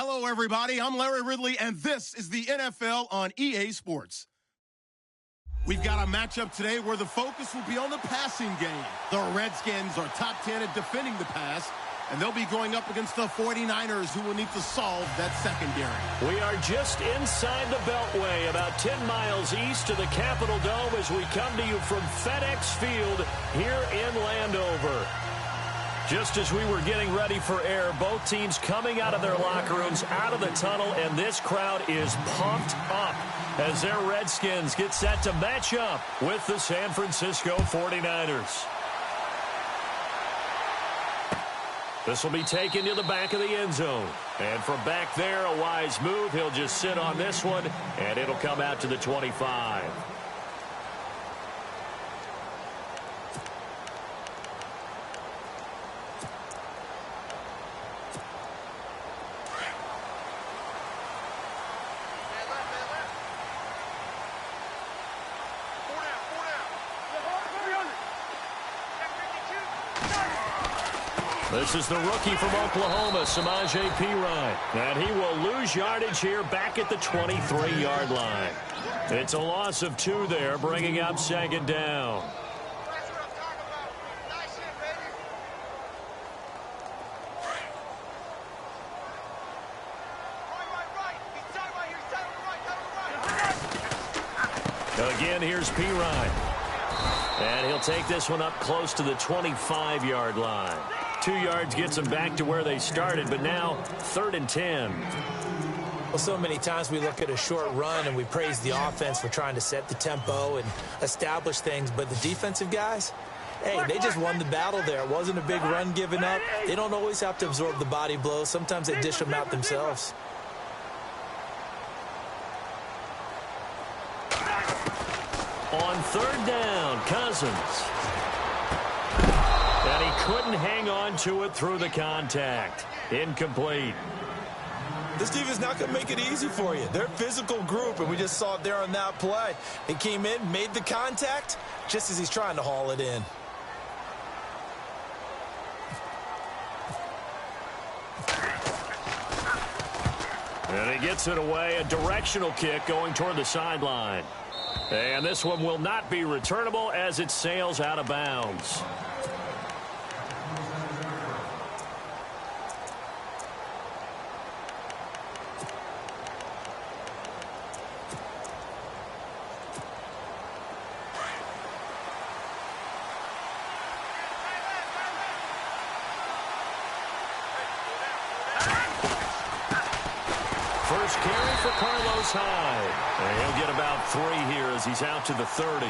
Hello, everybody. I'm Larry Ridley, and this is the NFL on EA Sports. We've got a matchup today where the focus will be on the passing game. The Redskins are top 10 at defending the pass, and they'll be going up against the 49ers, who will need to solve that secondary. We are just inside the Beltway, about 10 miles east of the Capitol Dome as we come to you from FedEx Field here in Landover. Just as we were getting ready for air, both teams coming out of their locker rooms, out of the tunnel, and this crowd is pumped up as their Redskins get set to match up with the San Francisco 49ers. This will be taken to the back of the end zone. And from back there, a wise move. He'll just sit on this one, and it'll come out to the 25. This is the rookie from Oklahoma, Samaje Perine. And he will lose yardage here back at the 23-yard line. It's a loss of 2 there, bringing up second down. Again, here's Perine. And he'll take this one up close to the 25-yard line. 2 yards gets them back to where they started, but now 3rd and 10. Well, so many times we look at a short run and we praise the offense for trying to set the tempo and establish things, but the defensive guys, hey, they just won the battle there. It wasn't a big run given up. They don't always have to absorb the body blows. Sometimes they dish them out themselves. On 3rd down, Cousins. And he couldn't hang on to it through the contact. Incomplete. This defense not going to make it easy for you. They're a physical group, and we just saw it there on that play. He came in, made the contact, just as he's trying to haul it in. And he gets it away. A directional kick going toward the sideline. And this one will not be returnable as it sails out of bounds. First carry for Carlos Hyde. And he'll get about 3 here as he's out to the 30.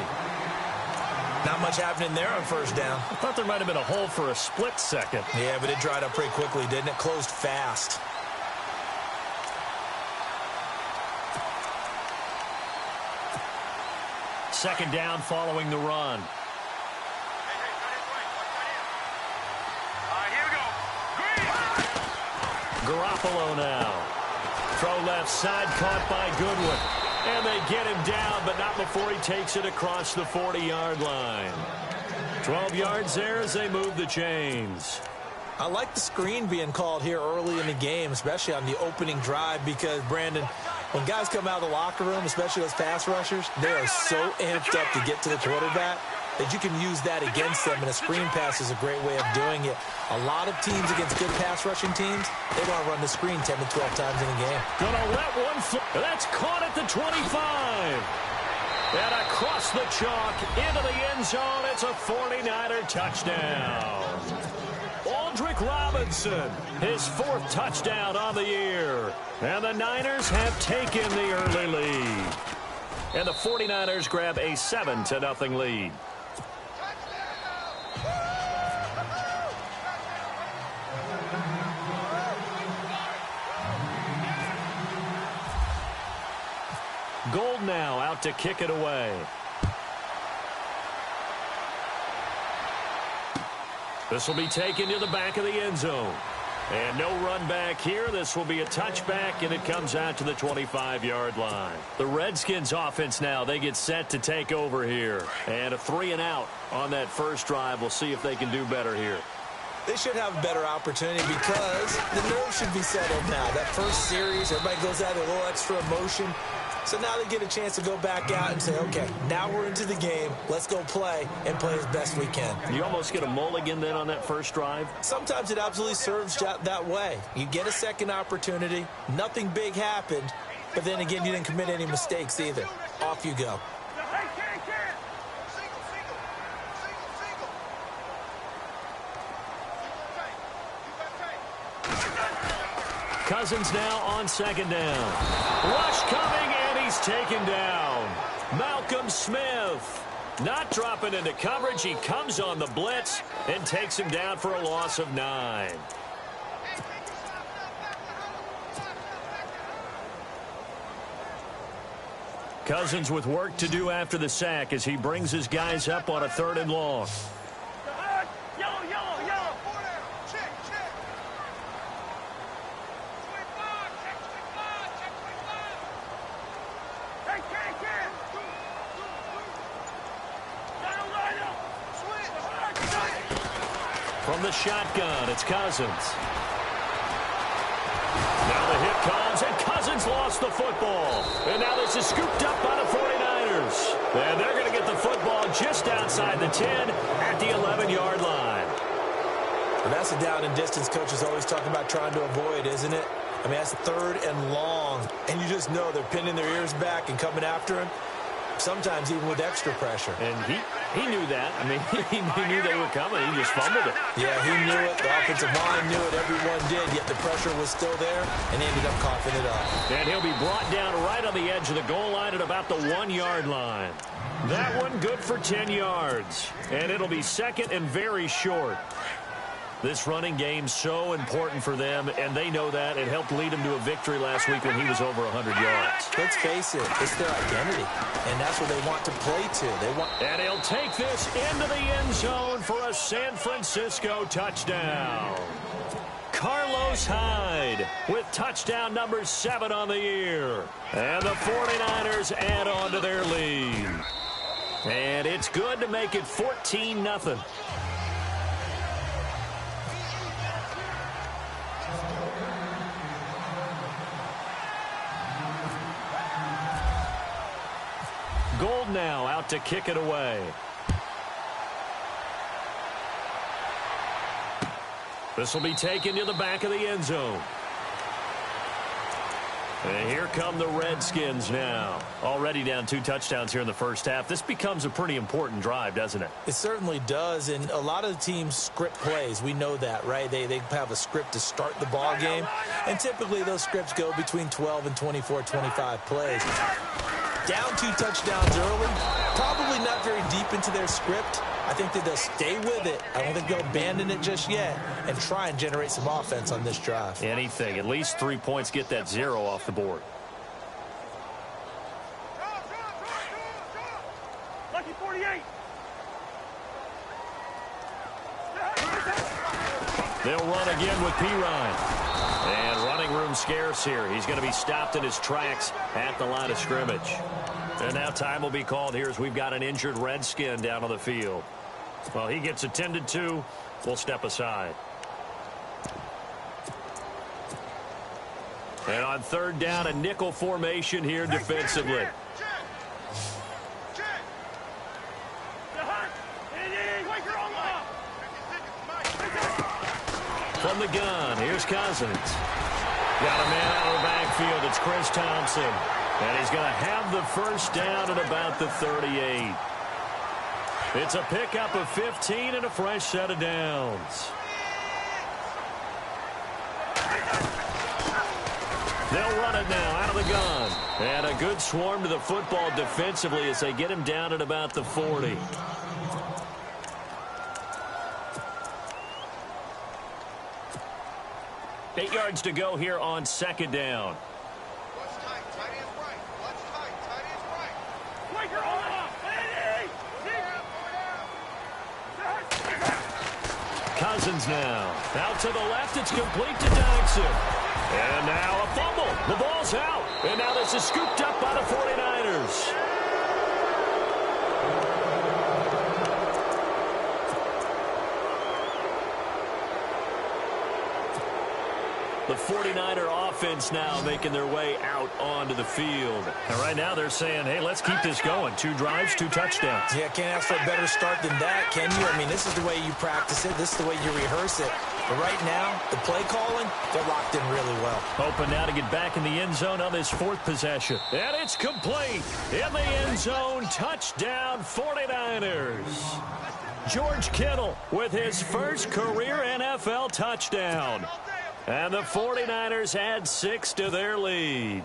Not much happening there on first down. I thought there might have been a hole for a split second. Yeah, but it dried up pretty quickly, didn't it? Closed fast. Second down following the run. Garoppolo now. Throw left side, caught by Goodwin. And they get him down, but not before he takes it across the 40-yard line. 12 yards there as they move the chains. I like the screen being called here early in the game, especially on the opening drive, because, Brandon, when guys come out of the locker room, especially those pass rushers, they are so amped up to get to the quarterback that you can use that against them, and a screen pass is a great way of doing it. A lot of teams against good pass rushing teams, they want to run the screen 10 to 12 times in a game. Gonna let one fly. That's caught at the 25. And across the chalk into the end zone, it's a 49er touchdown. Aldrick Robinson, his 4th touchdown on the year. And the Niners have taken the early lead. And the 49ers grab a 7-0 lead. Gold now out to kick it away. This will be taken to the back of the end zone. And no run back here. This will be a touchback, and it comes out to the 25-yard line. The Redskins offense now, they get set to take over here. And a 3-and-out on that first drive. We'll see if they can do better here. They should have a better opportunity because the nerves should be settled now. That first series, everybody goes out with a little extra emotion. So now they get a chance to go back out and say, okay, now we're into the game. Let's go play and play as best we can. You almost get a mulligan then on that first drive? Sometimes it absolutely serves that way. You get a second opportunity. Nothing big happened. But then again, you didn't commit any mistakes either. Off you go. Cousins now on second down. Rush coming, and he's taken down. Malcolm Smith not dropping into coverage. He comes on the blitz and takes him down for a loss of 9. Cousins with work to do after the sack as he brings his guys up on a 3rd and long. From the shotgun, it's Cousins. Now the hit comes, and Cousins lost the football. And now this is scooped up by the 49ers. And they're going to get the football just outside the 10 at the 11-yard line. And that's a down and distance coaches always talk about trying to avoid, isn't it? I mean, that's 3rd and long. And you just know they're pinning their ears back and coming after him. Sometimes even with extra pressure. And he knew that. I mean, he knew they were coming. He just fumbled it. Yeah, he knew it. The offensive line knew it. Everyone did. Yet the pressure was still there, and he ended up coughing it up. And he'll be brought down right on the edge of the goal line at about the 1-yard line. That one good for 10 yards. And it'll be second and very short. This running game's so important for them, and they know that. It helped lead him to a victory last week when he was over 100 yards. Let's face it, it's their identity, and that's what they want to play to. And he'll take this into the end zone for a San Francisco touchdown. Carlos Hyde with touchdown number 7 on the year. And the 49ers add on to their lead. And it's good to make it 14-0. Gold now out to kick it away. This will be taken to the back of the end zone. And here come the Redskins now. Already down 2 touchdowns here in the first half. This becomes a pretty important drive, doesn't it? It certainly does, and a lot of the teams script plays. We know that, right? They have a script to start the ball game, and typically those scripts go between 12 and 24, 25 plays. Down 2 touchdowns early, probably not very deep into their script. I think that they'll stay with it. I don't think they'll abandon it just yet and try and generate some offense on this drive. Anything. At least 3 points, get that 0 off the board. Lucky 48. They'll run again with Pirine. And running room scarce here. He's going to be stopped in his tracks at the line of scrimmage. And now time will be called here as we've got an injured Redskin down on the field. Well, he gets attended to. We'll step aside. And on 3rd down, a nickel formation here defensively. From the gun, here's Cousins. Got a man out of the backfield. It's Chris Thompson. And he's going to have the first down at about the 38. It's a pickup of 15 and a fresh set of downs. They'll run it now out of the gun. And a good swarm to the football defensively as they get him down at about the 40. Eight yards to go here on 2nd down. Cousins now. Out to the left. It's complete to Dodson. And now a fumble. The ball's out. And now this is scooped up by the 49ers. The 49er offense now making their way out onto the field. And right now they're saying, hey, let's keep this going. 2 drives, 2 touchdowns. Yeah, can't ask for a better start than that, can you? I mean, this is the way you practice it. This is the way you rehearse it. But right now, the play calling, they're locked in really well. Open now to get back in the end zone on this 4th possession. And it's complete. In the end zone, touchdown 49ers. George Kittle with his first career NFL touchdown. And the 49ers add 6 to their lead.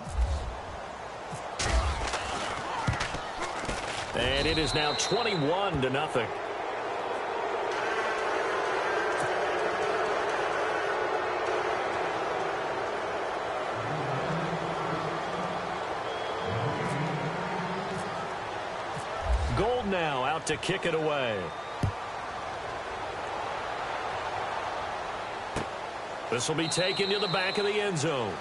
And it is now 21-0. Gold now out to kick it away. This will be taken to the back of the end zone.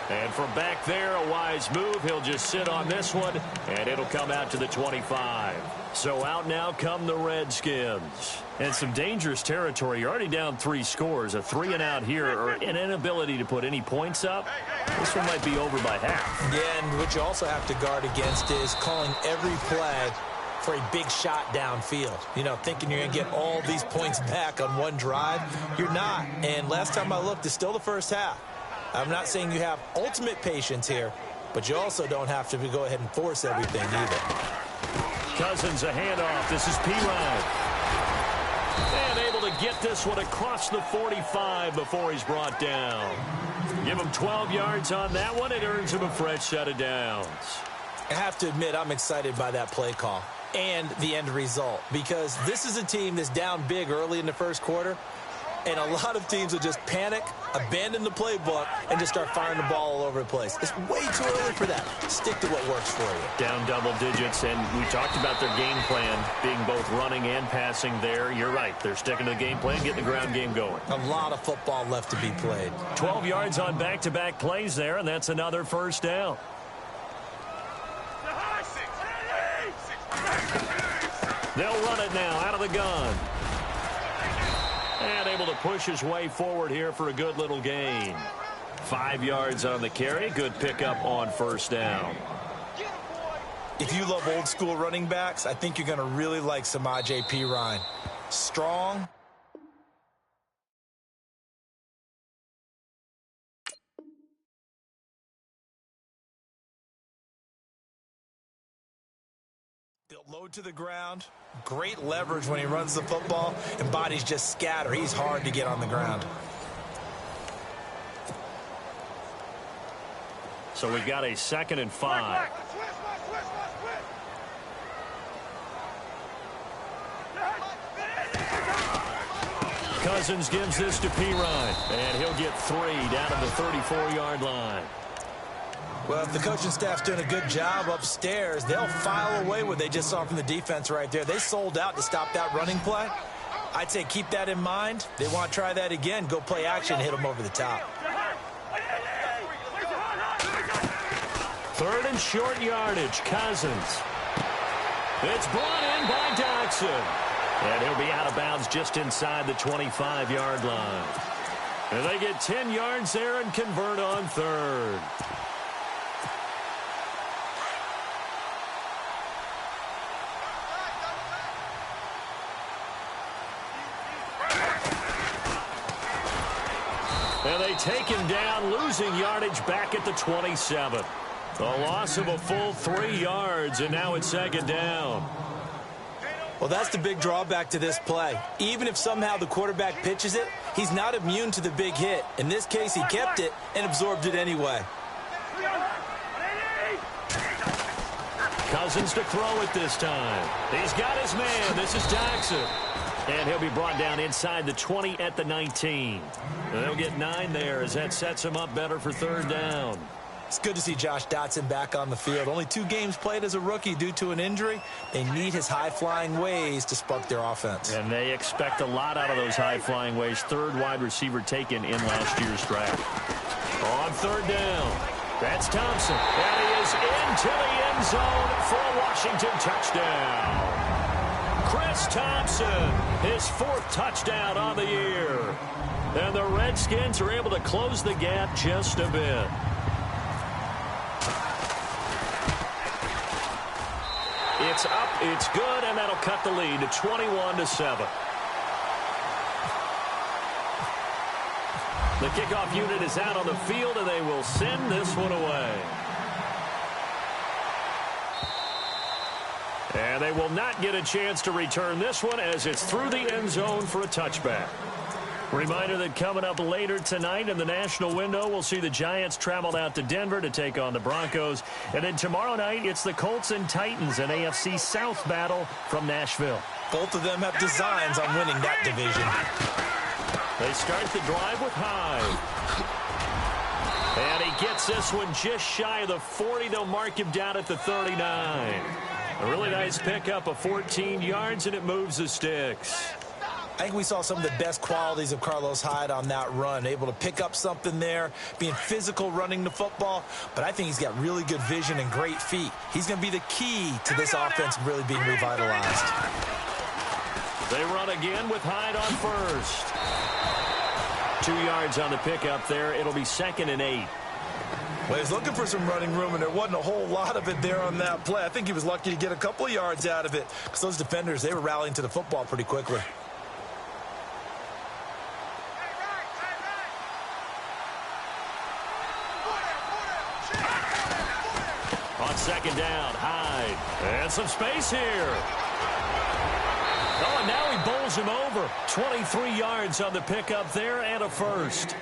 And from back there, a wise move. He'll just sit on this one, and it'll come out to the 25. So out now come the Redskins. And some dangerous territory. You're already down 3 scores. A 3-and-out here, or an inability to put any points up. This one might be over by half. Yeah, and what you also have to guard against is calling every play for a big shot downfield. You know, thinking you're going to get all these points back on one drive. You're not. And last time I looked, it's still the first half. I'm not saying you have ultimate patience here, but you also don't have to go ahead and force everything either. Cousins a handoff. This is P-Ryan. And able to get this one across the 45 before he's brought down. Give him 12 yards on that one. It earns him a fresh set of downs. I have to admit, I'm excited by that play call and the end result, because this is a team that's down big early in the first quarter, and a lot of teams will just panic, abandon the playbook, and just start firing the ball all over the place. It's way too early for that. Stick to what works for you. Down double digits, and we talked about their game plan being both running and passing there. You're right. They're sticking to the game plan, getting the ground game going. A lot of football left to be played. 12 yards on back-to-back plays there, and that's another first down. They'll run it now out of the gun. And able to push his way forward here for a good little gain. 5 yards on the carry. Good pickup on first down. If you love old school running backs, I think you're going to really like Samaje Perine. Strong. They'll load to the ground. Great leverage when he runs the football, and bodies just scatter. He's hard to get on the ground. So we've got a 2nd and 5. Cousins gives this to Perine, and he'll get 3 down to the 34-yard line. Well, if the coaching staff's doing a good job upstairs, they'll file away what they just saw from the defense right there. They sold out to stop that running play. I'd say keep that in mind. They want to try that again. Go play action, hit them over the top. 3rd and short yardage. Cousins. It's brought in by Dodson. And he'll be out of bounds just inside the 25-yard line. And they get 10 yards there and convert on 3rd. And they take him down, losing yardage back at the 27. A loss of a full 3 yards, and now it's 2nd down. Well, that's the big drawback to this play. Even if somehow the quarterback pitches it, he's not immune to the big hit. In this case, he kept it and absorbed it anyway. Cousins to throw it this time. He's got his man. This is Jackson. And he'll be brought down inside the 20 at the 19. They'll get 9 there as that sets him up better for 3rd down. It's good to see Josh Dotson back on the field. Only 2 games played as a rookie due to an injury. They need his high-flying ways to spark their offense. And they expect a lot out of those high-flying ways. 3rd wide receiver taken in last year's draft. On 3rd down, that's Thompson. And he is into the end zone for a Washington touchdown. Chris Thompson, his 4th touchdown on the year. And the Redskins are able to close the gap just a bit. It's up, it's good, and that'll cut the lead to 21-7. The kickoff unit is out on the field, and they will send this one away. And they will not get a chance to return this one as it's through the end zone for a touchback. Reminder that coming up later tonight in the national window, we'll see the Giants travel out to Denver to take on the Broncos. And then tomorrow night, it's the Colts and Titans, an AFC South battle from Nashville. Both of them have designs on winning that division. They start the drive with Hyde. And he gets this one just shy of the 40. They'll mark him down at the 39. A really nice pickup of 14 yards, and it moves the sticks. I think we saw some of the best qualities of Carlos Hyde on that run. Able to pick up something there, being physical running the football. But I think he's got really good vision and great feet. He's going to be the key to this offense really being revitalized. They run again with Hyde on first. 2 yards on the pickup there. It'll be 2nd and 8. Well, he was looking for some running room, and there wasn't a whole lot of it there on that play. I think he was lucky to get a couple of yards out of it because those defenders, they were rallying to the football pretty quickly. On 2nd down, Hyde. And some space here. Oh, and now he bowls him over. 23 yards on the pickup there and a first.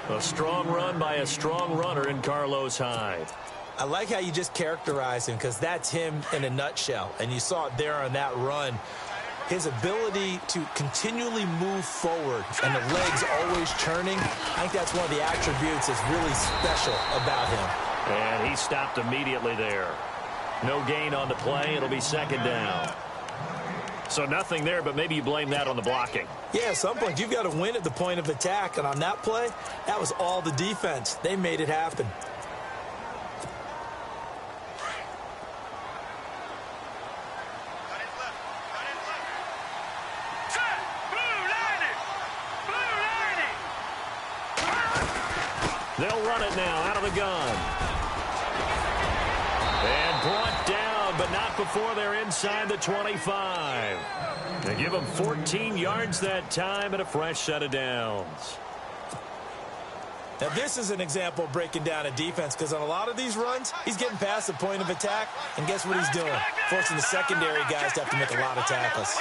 A strong run by a strong runner in Carlos Hyde. I like how you just characterized him because that's him in a nutshell. And you saw it there on that run. His ability to continually move forward and the legs always churning, I think that's one of the attributes that's really special about him. And he stopped immediately there. No gain on the play. It'll be 2nd down. So nothing there, but maybe you blame that on the blocking. Yeah, at some point you've got to win at the point of attack. And on that play, that was all the defense. They made it happen. They'll run it now out of the gun. And brought down, but not before they're inside the 25. They give him 14 yards that time and a fresh set of downs. Now, this is an example of breaking down a defense because on a lot of these runs, he's getting past the point of attack, and guess what he's doing? Forcing the secondary guys to have to make a lot of tackles.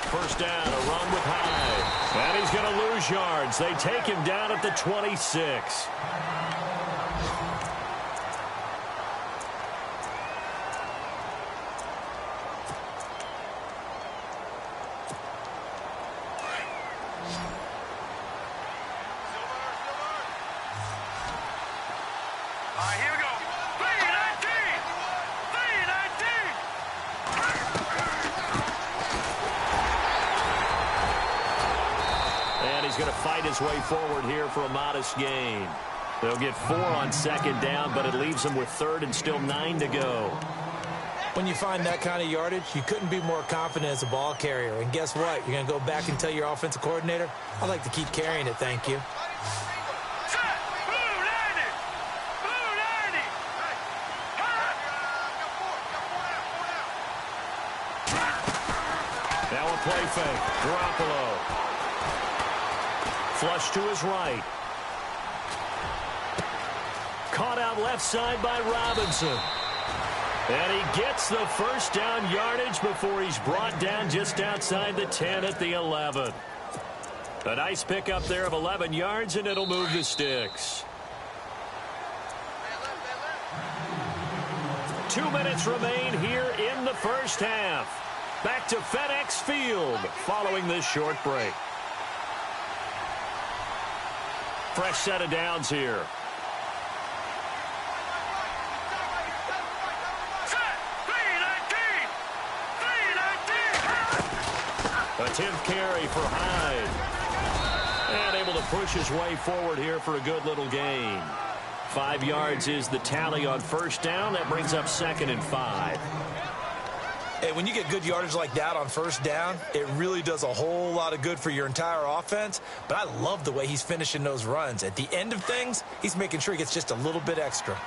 First down, a run with Hyde. And he's going to lose yards. They take him down at the 26. Here we go. 3-19. And he's going to fight his way forward here for a modest gain. They'll get 4 on 2nd down, but it leaves them with 3rd and still 9 to go. When you find that kind of yardage, you couldn't be more confident as a ball carrier. And guess what? You're going to go back and tell your offensive coordinator, I'd like to keep carrying it, thank you. Now a play fake. Garoppolo. Flush to his right. Caught out left side by Robinson. And he gets the first down yardage before he's brought down just outside the 10 at the 11. A nice pickup there of 11 yards, and it'll move the sticks. 2 minutes remain here in the first half. Back to FedEx Field following this short break. Fresh set of downs here. A 10th carry for Hyde. And able to push his way forward here for a good little gain. 5 yards is the tally on first down. That brings up 2nd and 5. Hey, when you get good yardage like that on first down, it really does a whole lot of good for your entire offense. But I love the way he's finishing those runs. At the end of things, he's making sure he gets just a little bit extra.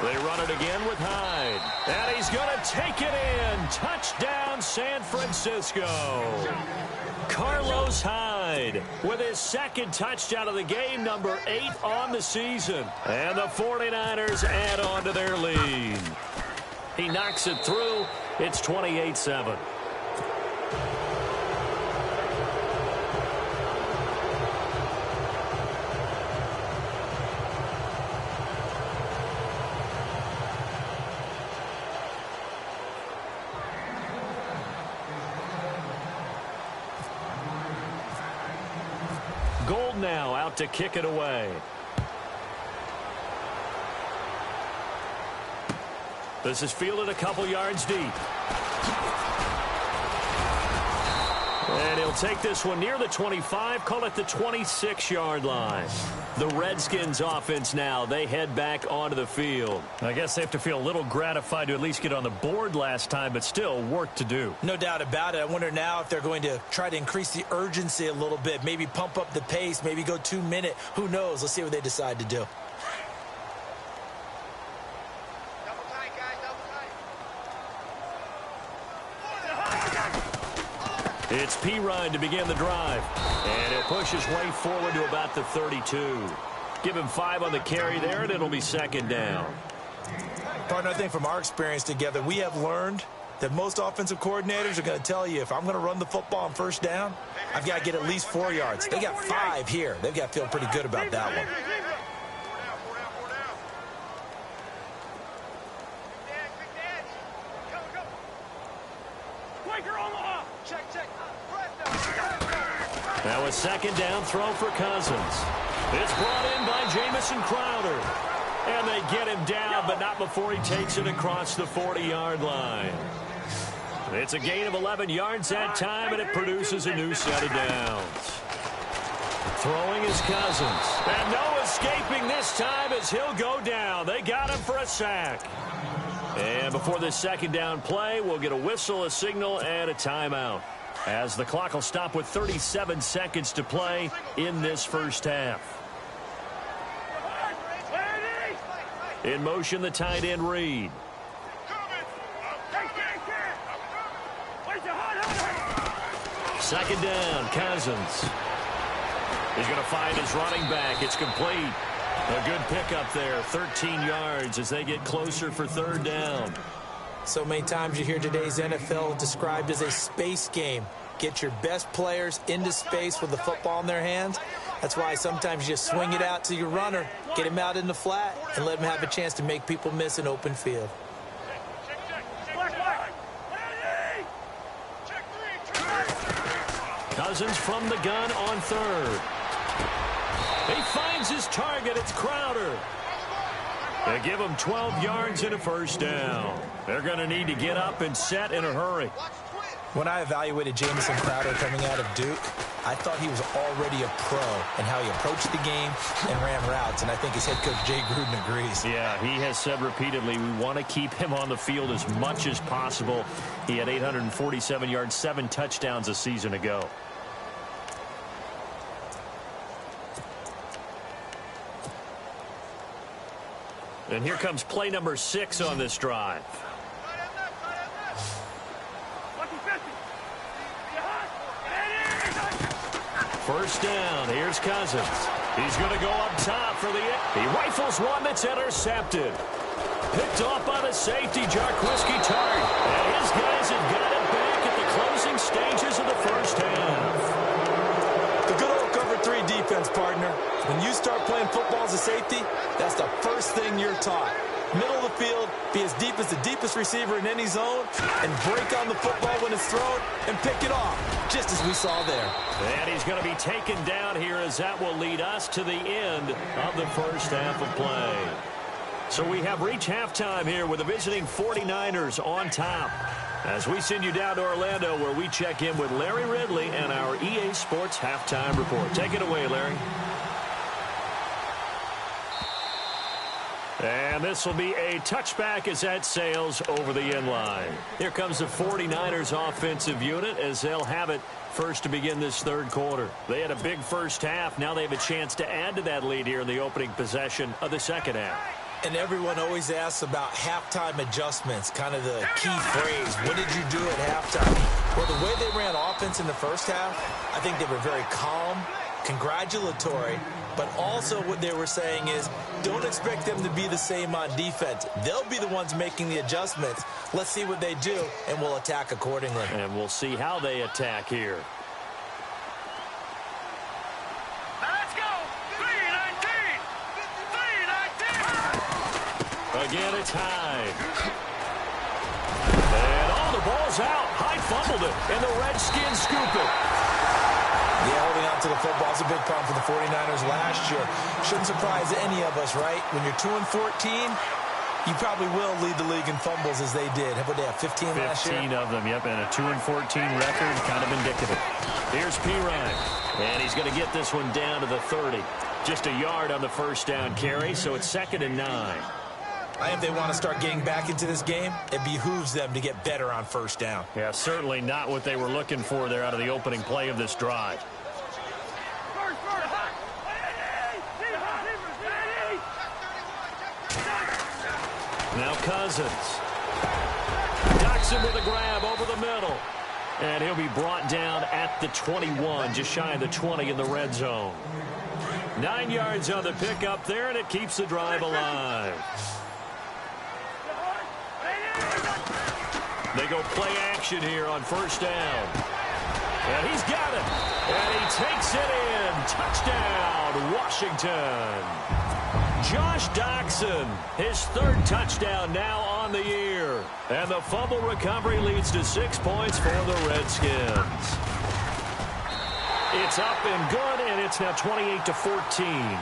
They run it again with Hyde. And he's going to take it in. Touchdown, San Francisco. Carlos Hyde with his 2nd touchdown of the game, number 8 on the season. And the 49ers add on to their lead. He knocks it through. It's 28-7. Gold now out to kick it away. This is fielded a couple yards deep. And he'll take this one near the 25, call it the 26-yard line. The Redskins offense now, they head back onto the field. I guess they have to feel a little gratified to at least get on the board last time, but still work to do. No doubt about it. I wonder now if they're going to try to increase the urgency a little bit, maybe pump up the pace, maybe go 2-minute. Who knows? Let's see what they decide to do. It's P-Ryan to begin the drive. And he'll push his way forward to about the 32. Give him 5 on the carry there, and it'll be 2nd down. Partner, I think from our experience together, we have learned that most offensive coordinators are going to tell you, if I'm going to run the football on first down, I've got to get at least 4 yards. They got 5 here. They've got to feel pretty good about that one. Now a 2nd down throw for Cousins. It's brought in by Jamison Crowder. And they get him down, but not before he takes it across the 40-yard line. It's a gain of 11 yards that time, and it produces a new set of downs. Throwing is Cousins. And no escaping this time as he'll go down. They got him for a sack. And before this 2nd down play, we'll get a whistle, a signal, and a timeout, as the clock will stop with 37 seconds to play in this first half. In motion, the tight end Reed. 2nd down, Cousins. He's going to find his running back. It's complete. A good pickup there, 13 yards as they get closer for 3rd down. So many times you hear today's NFL described as a space game. Get your best players into space with the football in their hands. That's why sometimes you just swing it out to your runner, get him out in the flat, and let him have a chance to make people miss an open field. Cousins from the gun on 3rd. He finds his target. It's Crowder. They give him 12 yards and a 1st down. They're going to need to get up and set in a hurry. When I evaluated Jamison Crowder coming out of Duke, I thought he was already a pro in how he approached the game and ran routes, and I think his head coach Jay Gruden agrees. Yeah, he has said repeatedly we want to keep him on the field as much as possible. He had 847 yards, 7 touchdowns a season ago. And here comes play number 6 on this drive. First down. Here's Cousins. He's going to go up top for the... He rifles one that's intercepted. Picked off by the safety, Jarquiski Tart. And his guys have got it back at the closing stages of the first half. The good old cover 3 defense, partner. When you start playing football as a safety, that's the first thing you're taught. Middle of the field, be as deep as the deepest receiver in any zone, and break on the football when it's thrown and pick it off, just as we saw there. And he's going to be taken down here, as that will lead us to the end of the first half of play. So we have reached halftime here with the visiting 49ers on top. As we send you down to Orlando, where we check in with Larry Ridley and our EA Sports Halftime Report. Take it away, Larry. And this will be a touchback as that sails over the end line. Here comes the 49ers offensive unit as they'll have it first to begin this third quarter. They had a big first half. Now they have a chance to add to that lead here in the opening possession of the second half. And everyone always asks about halftime adjustments, kind of the key phrase. What did you do at halftime? Well, the way they ran offense in the first half, I think they were very calm, congratulatory, but also what they were saying is don't expect them to be the same on defense. They'll be the ones making the adjustments. Let's see what they do, and we'll attack accordingly. And we'll see how they attack here. Let's go! 319! 319! Again, it's high. And the ball's out. Hyde fumbled it, and the Redskins scoop it. Yeah, holding on to the football is a big problem for the 49ers last year. Shouldn't surprise any of us, right? When you're 2-14, you probably will lead the league in fumbles as they did. How about they have 15 last year? 15 of them, yep, and a 2-14 record, kind of indicative. Here's Pirine, and he's going to get this one down to the 30. Just a yard on the first down carry, so it's 2nd and 9. I think if they want to start getting back into this game, it behooves them to get better on first down. Yeah, certainly not what they were looking for there out of the opening play of this drive. Now Cousins. Docks him with a grab over the middle. And he'll be brought down at the 21, just shy of the 20 in the red zone. 9 yards on the pickup there, and it keeps the drive alive. They go play action here on first down. And he's got it. And he takes it in. Touchdown, Washington. Josh Doctson, his 3rd touchdown now on the year. And the fumble recovery leads to 6 points for the Redskins. It's up and good, and it's now 28-14.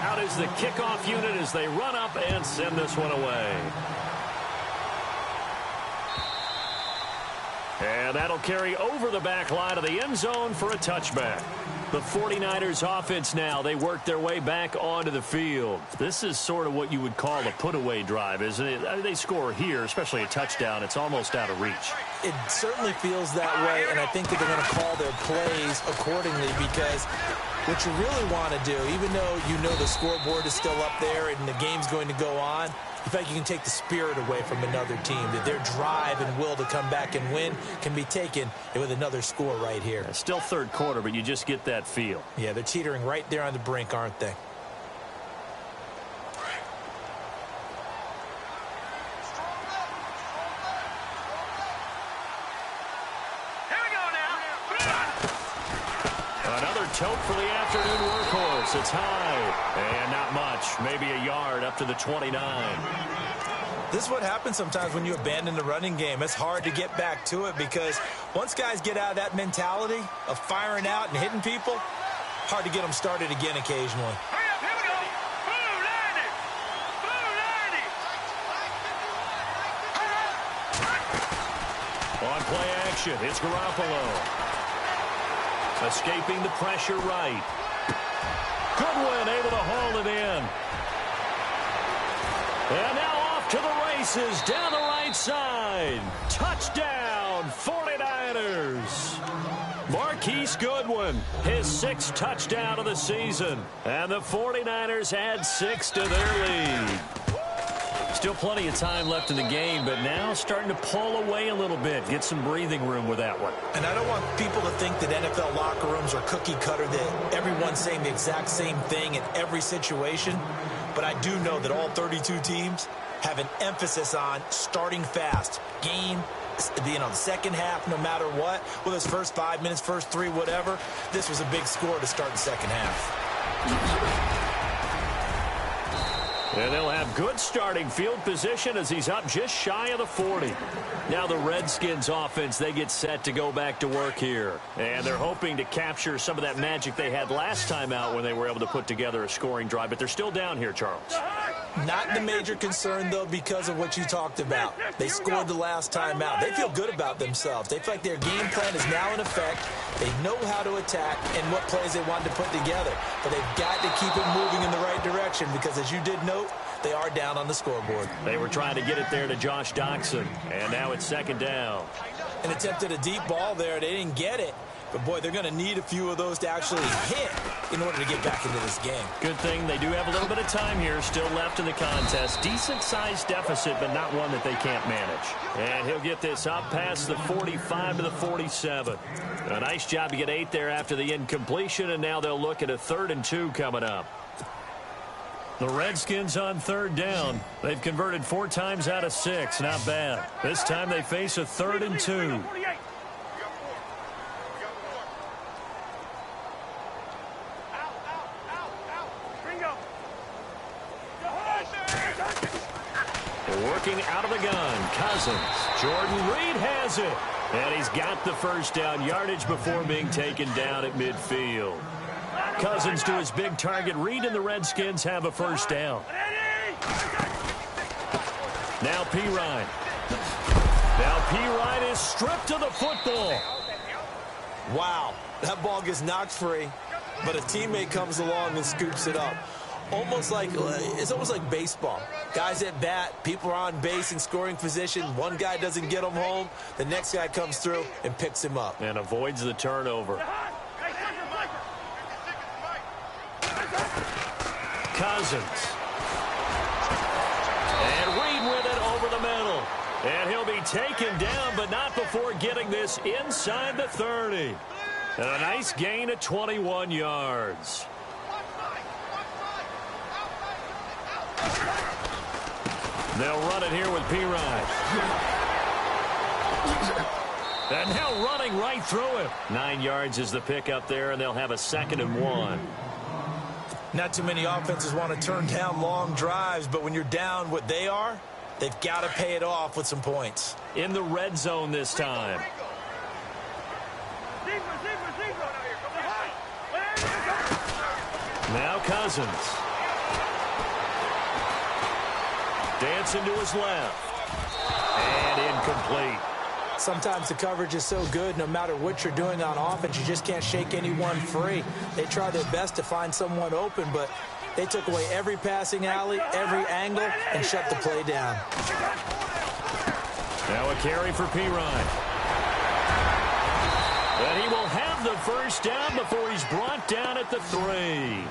Out is the kickoff unit as they run up and send this one away. And that'll carry over the back line of the end zone for a touchback. The 49ers offense now, they work their way back onto the field. This is sort of what you would call a put-away drive, isn't it? They score here, especially a touchdown. It's almost out of reach. It certainly feels that way, and I think that they're going to call their plays accordingly because what you really want to do, even though you know the scoreboard is still up there and the game's going to go on, in fact, you can take the spirit away from another team, that their drive and will to come back and win can be taken with another score right here. Still third quarter, but you just get that feel. Yeah, they're teetering right there on the brink, aren't they? Here we go now! Another tote for the afternoon workhorse. It's high, and not much. Maybe a yard up to the 29. This is what happens sometimes when you abandon the running game. It's hard to get back to it because once guys get out of that mentality of firing out and hitting people, hard to get them started again occasionally. Hurry up, here we go! Blue 90! Blue 90! On play action, it's Garoppolo. Escaping the pressure right. Goodwin able to haul it in. And now off to the races down the right side. Touchdown, 49ers. Marquise Goodwin, his 6th touchdown of the season. And the 49ers add 6 to their lead. Still plenty of time left in the game, but now starting to pull away a little bit. Get some breathing room with that one. And I don't want people to think that NFL locker rooms are cookie cutter, that everyone's saying the exact same thing in every situation. But I do know that all 32 teams have an emphasis on starting fast. Game, the second half, no matter what, whether it's first 5 minutes, first 3, whatever. This was a big score to start the second half. And they'll have good starting field position as he's up just shy of the 40. Now the Redskins offense, they get set to go back to work here. And they're hoping to capture some of that magic they had last time out when they were able to put together a scoring drive. But they're still down here, Charles. Not the major concern, though, because of what you talked about. They scored the last time out. They feel good about themselves. They feel like their game plan is now in effect. They know how to attack and what plays they want to put together. But they've got to keep it moving in the right direction because, as you did note, they are down on the scoreboard. They were trying to get it there to Josh Doxson, and now it's second down. An attempt at a deep ball there. They didn't get it. But, boy, they're going to need a few of those to actually hit in order to get back into this game. Good thing they do have a little bit of time here still left in the contest. Decent-sized deficit, but not one that they can't manage. And he'll get this up past the 45 to the 47. A nice job to get 8 there after the incompletion, and now they'll look at a 3rd and 2 coming up. The Redskins on 3rd down. They've converted 4 times out of 6. Not bad. This time they face a 3rd and 2. Working out of the gun, Cousins. Jordan Reed has it. And he's got the first down yardage before being taken down at midfield. Cousins to his big target. Reed and the Redskins have a first down. Now Pirine. Now Pirine is stripped of the football. Wow, that ball gets knocked free, but a teammate comes along and scoops it up. It's almost like baseball. Guys at bat, people are on base in scoring position. One guy doesn't get him home. The next guy comes through and picks him up. And avoids the turnover. Cousins. And Reed with it over the middle. And he'll be taken down, but not before getting this inside the 30. And a nice gain of 21 yards. They'll run it here with Pirine. And now running right through him. 9 yards is the pickup there, and they'll have a 2nd and 1. Not too many offenses want to turn down long drives, but when you're down what they are, they've got to pay it off with some points. In the red zone this time. Now Cousins. Dancing to his left. And incomplete. Sometimes the coverage is so good, no matter what you're doing on offense, you just can't shake anyone free. They try their best to find someone open, but they took away every passing alley, every angle, and shut the play down. Now a carry for Pirine. And he will have the first down before he's brought down at the 3.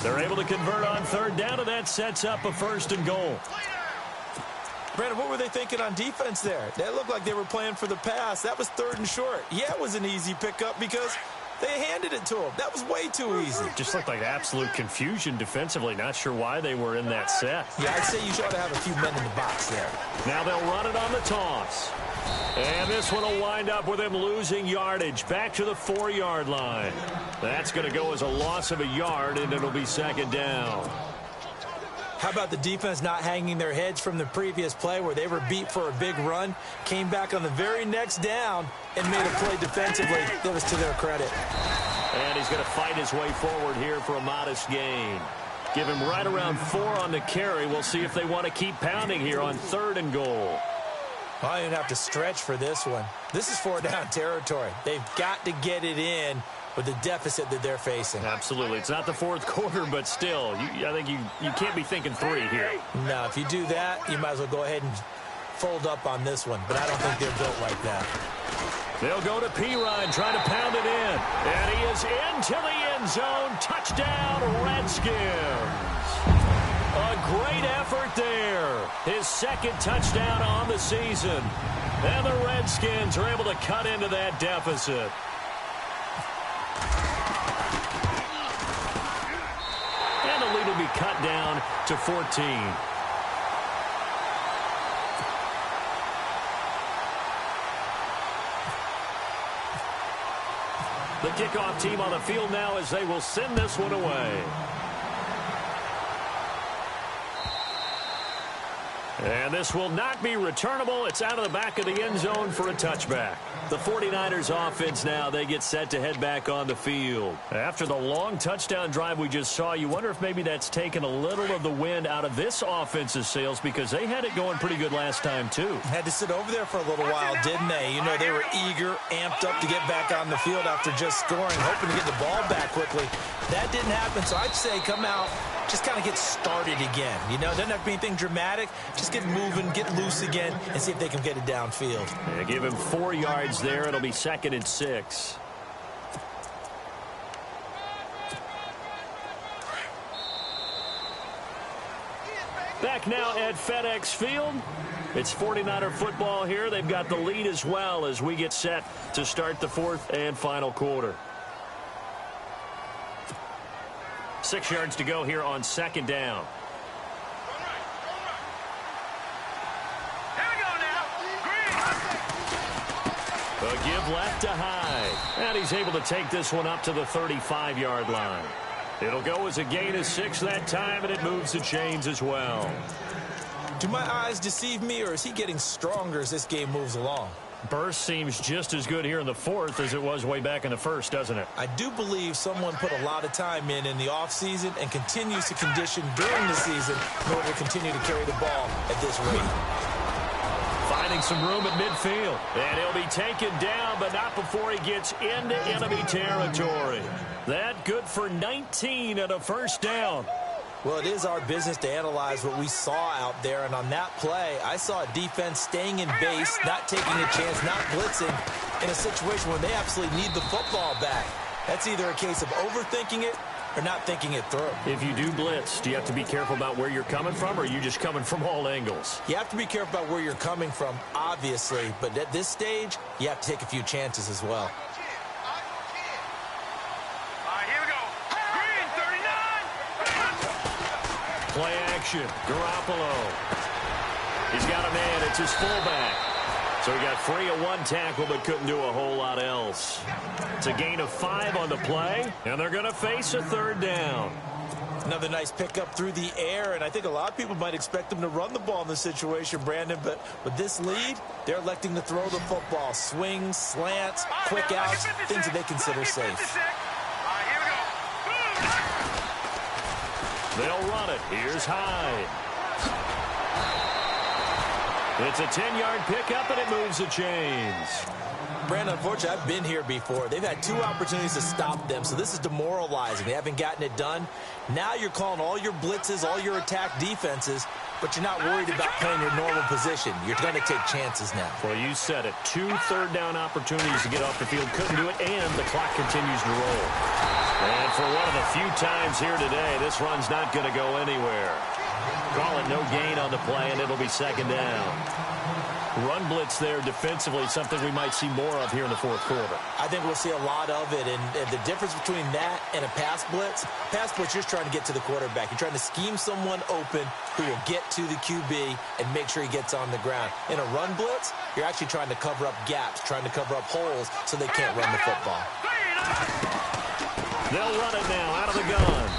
They're able to convert on 3rd down, and that sets up a 1st and goal. Brandon, what were they thinking on defense there? That looked like they were playing for the pass. That was 3rd and short. Yeah, it was an easy pickup because they handed it to him. That was way too easy. Just looked like absolute confusion defensively. Not sure why they were in that set. Yeah, I'd say you ought to have a few men in the box there. Now they'll run it on the toss. And this one will wind up with him losing yardage back to the 4-yard line. That's going to go as a loss of a yard, and it'll be 2nd down. How about the defense not hanging their heads from the previous play where they were beat for a big run, came back on the very next down, and made a play defensively that was to their credit. And he's going to fight his way forward here for a modest gain. Give him right around 4 on the carry. We'll see if they want to keep pounding here on 3rd and goal. I don't even have to stretch for this one. This is 4-down territory. They've got to get it in with the deficit that they're facing. Absolutely. It's not the 4th quarter, but still, I think you can't be thinking 3 here. No, if you do that, you might as well go ahead and fold up on this one, but I don't think they're built like that. They'll go to Pirine, trying to pound it in. And he is into the end zone. Touchdown, Redskins. A great effort there. His 2nd touchdown on the season. And the Redskins are able to cut into that deficit. And the lead will be cut down to 14. The kickoff team on the field now as they will send this one away. And this will not be returnable. It's out of the back of the end zone for a touchback. The 49ers offense now, they get set to head back on the field. After the long touchdown drive we just saw, you wonder if maybe that's taken a little of the wind out of this offense's sails because they had it going pretty good last time too. Had to sit over there for a little while, didn't they? You know, they were eager, amped up to get back on the field after just scoring, hoping to get the ball back quickly. That didn't happen, so I'd say come out, just kind of get started again. You know, it doesn't have to be anything dramatic. Just get moving, get loose again, and see if they can get it downfield. Yeah, give him 4 yards there. It'll be 2nd and 6. Back now at FedEx Field. It's 49er football here. They've got the lead as well as we get set to start the 4th and final quarter. 6 yards to go here on 2nd down. A give left to Hyde. And he's able to take this one up to the 35-yard line. It'll go as a gain of 6 that time, and it moves the chains as well. Do my eyes deceive me, or is he getting stronger as this game moves along? Burst seems just as good here in the 4th as it was way back in the 1st, doesn't it? I do believe someone put a lot of time in the offseason and continues to condition during the season in order to continue to carry the ball at this rate. Finding some room at midfield. And he'll be taken down, but not before he gets into enemy territory. That good for 19 and a 1st down. Well, it is our business to analyze what we saw out there, and on that play, I saw a defense staying in base, not taking a chance, not blitzing in a situation where they absolutely need the football back. That's either a case of overthinking it or not thinking it through. If you do blitz, do you have to be careful about where you're coming from, or are you just coming from all angles? You have to be careful about where you're coming from, obviously, but at this stage, you have to take a few chances as well. Play action. Garoppolo. He's got a man. It's his fullback. So he got free of 1 tackle but couldn't do a whole lot else. It's a gain of 5 on the play, and they're going to face a 3rd down. Another nice pickup through the air, and I think a lot of people might expect them to run the ball in this situation, Brandon, but with this lead, they're electing to throw the football. Swings, slants, quick outs, things that they consider safe. They'll run it. Here's Hyde. It's a 10-yard pickup, and it moves the chains. Brandon, unfortunately, I've been here before. They've had 2 opportunities to stop them, so this is demoralizing. They haven't gotten it done. Now you're calling all your blitzes, all your attack defenses, but you're not worried about playing your normal position. You're going to take chances now. Well, you said it. 2 third-down opportunities to get off the field. Couldn't do it, and the clock continues to roll. And for one of the few times here today, this run's not going to go anywhere. Call it no gain on the play, and it'll be 2nd down. Run blitz there defensively, something we might see more of here in the 4th quarter. I think we'll see a lot of it, and the difference between that and a pass blitz, you're just trying to get to the quarterback. You're trying to scheme someone open who will get to the QB and make sure he gets on the ground. In a run blitz, you're actually trying to cover up gaps, trying to cover up holes so they can't run the football. They'll run it now out of the gun.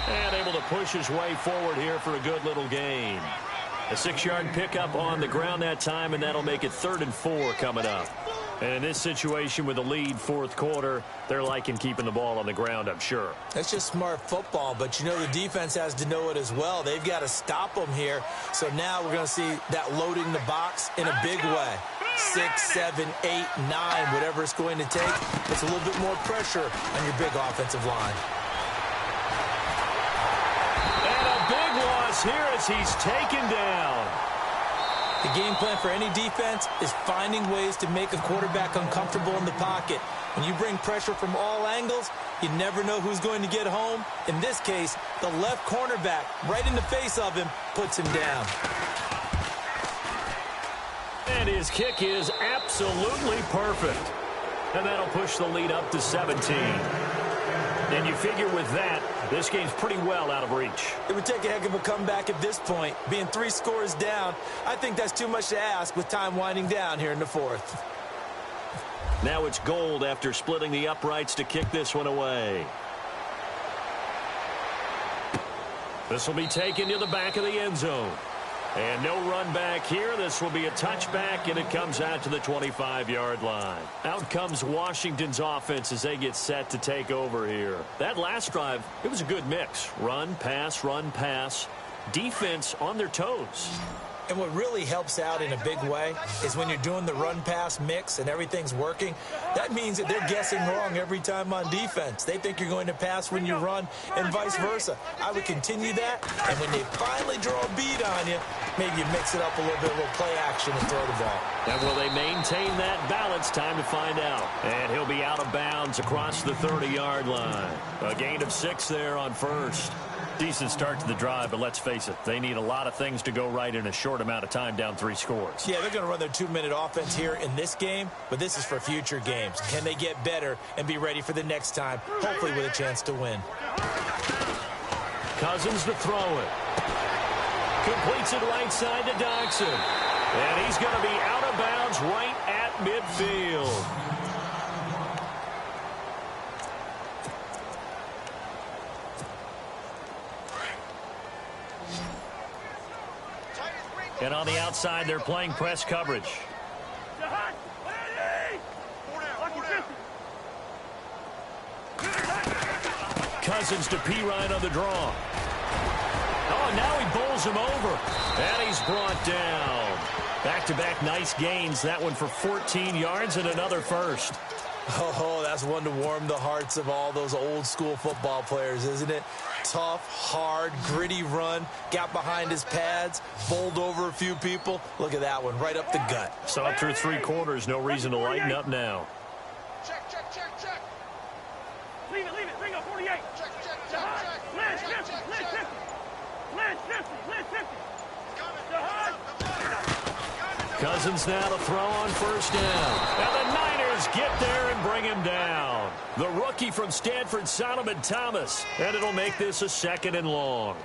And able to push his way forward here for a good little gain. A 6-yard pickup on the ground that time, and that'll make it 3rd and 4 coming up. And in this situation with the lead 4th quarter, they're liking keeping the ball on the ground, I'm sure. That's just smart football, but you know the defense has to know it as well. They've got to stop them here. So now we're going to see that loading the box in a big way. 6, 7, 8, 9, whatever it's going to take. It's a little bit more pressure on your big offensive line. And a big loss here as he's taken down. The game plan for any defense is finding ways to make a quarterback uncomfortable in the pocket. When you bring pressure from all angles, you never know who's going to get home. In this case, the left cornerback, right in the face of him, puts him down. And his kick is absolutely perfect. And that'll push the lead up to 17. And you figure with that, this game's pretty well out of reach. It would take a heck of a comeback at this point. Being 3 scores down, I think that's too much to ask with time winding down here in the 4th. Now it's Gold after splitting the uprights to kick this one away. This will be taken to the back of the end zone. And no run back here. This will be a touchback, and it comes out to the 25-yard line. Out comes Washington's offense as they get set to take over here. That last drive, it was a good mix. Run, pass, defense on their toes. And what really helps out in a big way is when you're doing the run-pass mix and everything's working, that means that they're guessing wrong every time on defense. They think you're going to pass when you run and vice versa. I would continue that, and when they finally draw a beat on you, maybe you mix it up a little bit, a little play action and throw the ball. And will they maintain that balance? Time to find out. And he'll be out of bounds across the 30-yard line. A gain of 6 there on first. Decent start to the drive, but let's face it, they need a lot of things to go right in a short amount of time, down 3 scores. Yeah, they're going to run their 2-minute offense here in this game, but this is for future games. Can they get better and be ready for the next time, hopefully with a chance to win? Cousins to throw it. Completes it right side to Dodson. And he's going to be out of bounds right at midfield. And on the outside, they're playing press coverage. Cousins to P-Ryan on the draw. Oh, now he bowls him over. And he's brought down. Back-to-back nice gains. That one for 14 yards and another first. Oh, that's one to warm the hearts of all those old-school football players, isn't it? Tough, hard, gritty run. Got behind his pads, bowled over a few people. Look at that one, right up the gut. So up through 3 quarters, no reason to lighten up now. Check. Leave it. Bring up 48. Check. Lynch 50. Cousins now to throw on first down. And the Niners get there and bring him down. The rookie from Stanford, Solomon Thomas. And it'll make this a 2nd and long.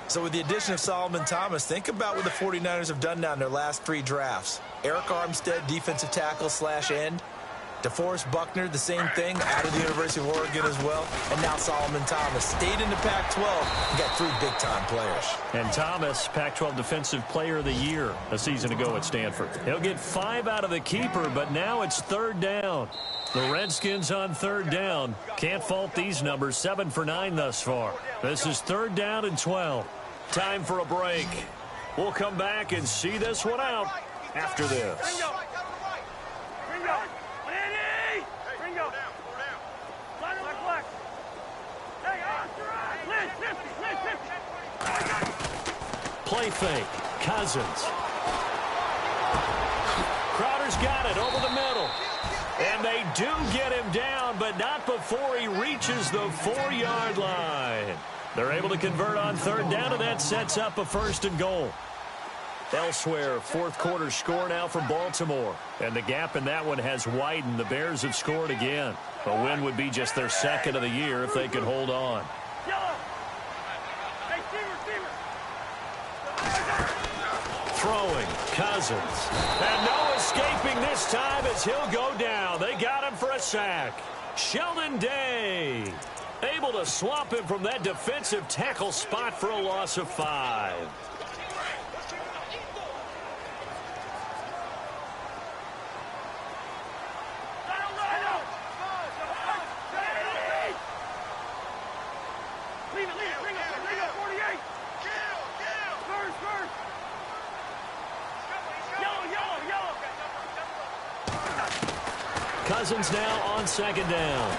So with the addition of Solomon Thomas, think about what the 49ers have done now in their last 3 drafts. Eric Armstead, defensive tackle / end. DeForest Buckner, the same thing, out of the University of Oregon as well. And now Solomon Thomas stayed in the Pac-12 and got 3 big-time players. And Thomas, Pac-12 Defensive Player of the Year a season ago at Stanford. He'll get 5 out of the keeper, but now it's 3rd down. The Redskins on 3rd down. Can't fault these numbers, 7 for 9 thus far. This is 3rd down and 12. Time for a break. We'll come back and see this one out after this. Play fake. Cousins. Crowder's got it over the middle. And they do get him down, but not before he reaches the 4-yard line. They're able to convert on 3rd down, and that sets up a 1st and goal. Elsewhere, 4th quarter score now for Baltimore. And the gap in that one has widened. The Bears have scored again. A win would be just their 2nd of the year if they could hold on. Throwing, Cousins. And no escaping this time as he'll go down. They got him for a sack. Sheldon Day able to swamp him from that defensive tackle spot for a loss of 5. Cousins now on 2nd down.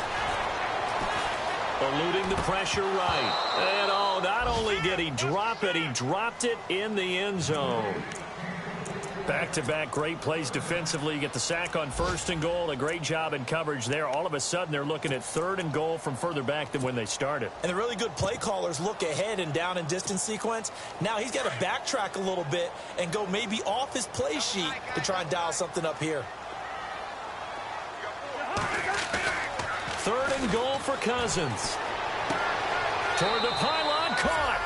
Eluding the pressure right. And not only did he drop it, he dropped it in the end zone. Back-to-back great plays defensively. You get the sack on 1st and goal. A great job in coverage there. All of a sudden, they're looking at 3rd and goal from further back than when they started. And the really good play callers look ahead and down and distance sequence. Now he's got to backtrack a little bit and go maybe off his play sheet to try and dial something up here. 3rd and goal for Cousins. Toward the pylon, caught.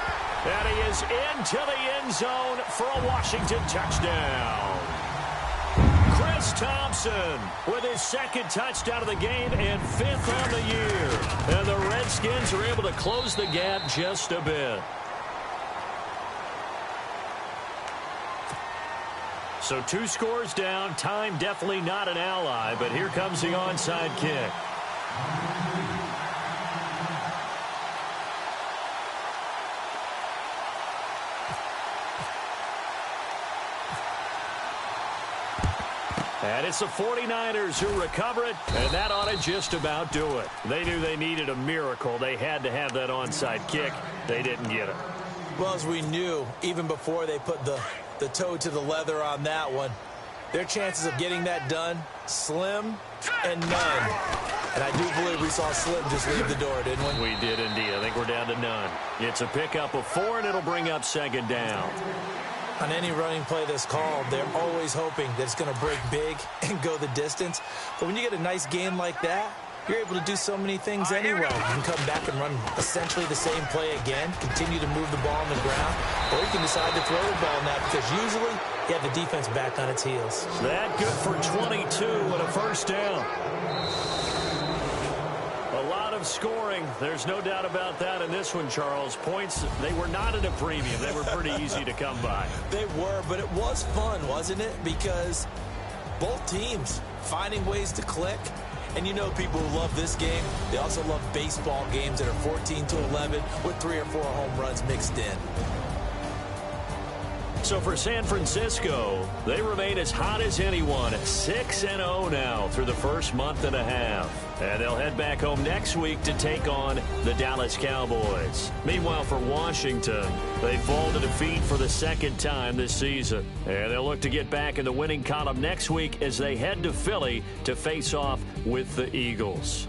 And he is into the end zone for a Washington touchdown. Chris Thompson with his 2nd touchdown of the game and 5th on the year. And the Redskins are able to close the gap just a bit. So 2 scores down. Time definitely not an ally, but here comes the onside kick. And it's the 49ers who recover it, and that ought to just about do it. They knew they needed a miracle. They had to have that onside kick. They didn't get it. Well, as we knew, even before they put the toe to the leather on that one, their chances of getting that done, slim and none. And I do believe we saw Slim just leave the door, didn't we? We did indeed. I think we're down to none. It's a pickup of 4, and it'll bring up 2nd down. On any running play that's called, they're always hoping that it's going to break big and go the distance. But when you get a nice gain like that, you're able to do so many things anyway. You can come back and run essentially the same play again, continue to move the ball on the ground, or you can decide to throw the ball now because usually you have the defense back on its heels. That good for 22 and a 1st down. A lot of scoring. There's no doubt about that in this one, Charles. Points, they were not at a premium. They were pretty easy to come by. They were, but it was fun, wasn't it? Because both teams finding ways to click. And you know people who love this game, they also love baseball games that are 14-11 with 3 or 4 home runs mixed in. So for San Francisco, they remain as hot as anyone, 6-0 now through the first month and a half. And they'll head back home next week to take on the Dallas Cowboys. Meanwhile, for Washington, they fall to defeat for the 2nd time this season. And they'll look to get back in the winning column next week as they head to Philly to face off with the Eagles.